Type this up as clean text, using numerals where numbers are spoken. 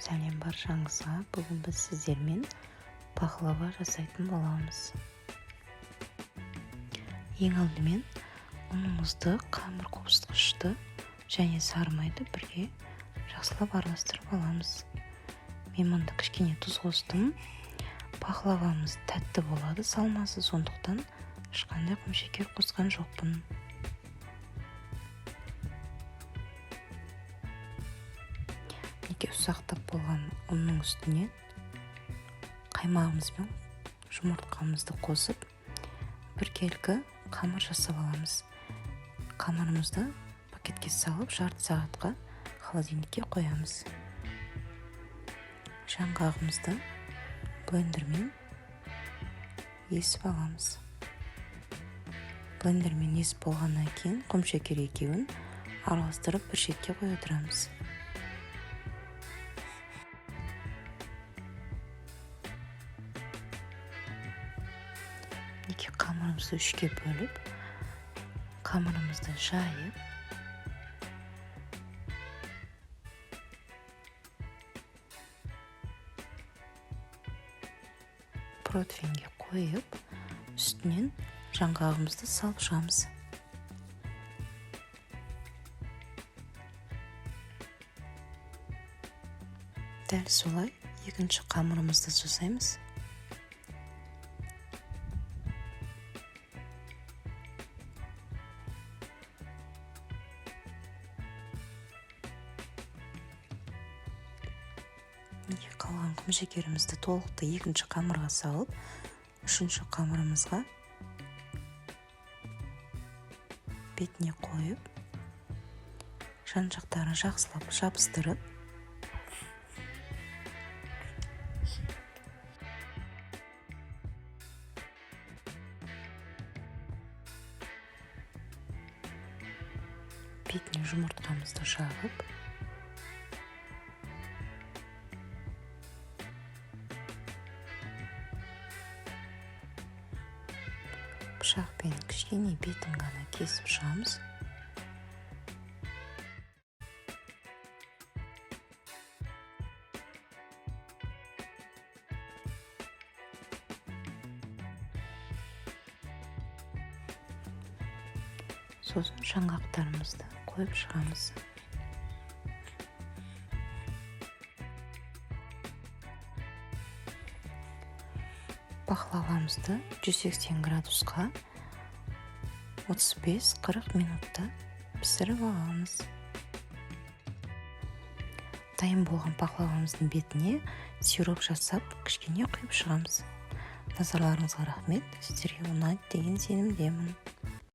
Сәлем баршаңызға. Бүгін біз сіздермен пахлава жасайтын боламыз. Ең алдымен ұнымызды, қамыр қопсытқышты және сары майды бірге жақсылап араластырып аламыз. Мен мұнда кішкене тұз қостым. Пахлавамыз тәтті болады, салмасы, сондықтан ешқандай құмшекер қосқан жоқпын. Ұсақтап болған ұнның үстіне қаймағымыз бен жұмыртқамызды қосып, бір келкі қамыр жасап аламыз. Қамырымызды пакетке салып, жарты сағатқа холодильникке қоямыз. Жаңғағымызды блендермен есіп аламыз. Блендермен есіп болғаннан кейін құмшекер екеуін араластырып бір шетке қоя тұрамыз. Қамырымызды үшке бөліп, қамырымызды жайып, противеньге қойып, үстінен жаңғағымызды салып шығамыз. Дәл солай екінші қамырымызды жасаймыз. Қалған құмшекерімізді толықты екінші қамырға салып, үшінші қамырымызға бетіне қойып, жан-жақтарын жақсылап жабыстырып, бетіне жұмыртқамызды жағып, пышақпен кішкене бетін ғана кесіп шығамыз. Сосын жаңғақтарымызды қойып шығамыз. Пахлавамызды 180 градусқа 35-40 минутта пісіріп аламыз. Дайын болған пахлавамыздың бетіне сироп жасап, кішкене құйып шығамыз. Назарларыңызға рахмет. Сіздерге ұнайды деген сенімдемін.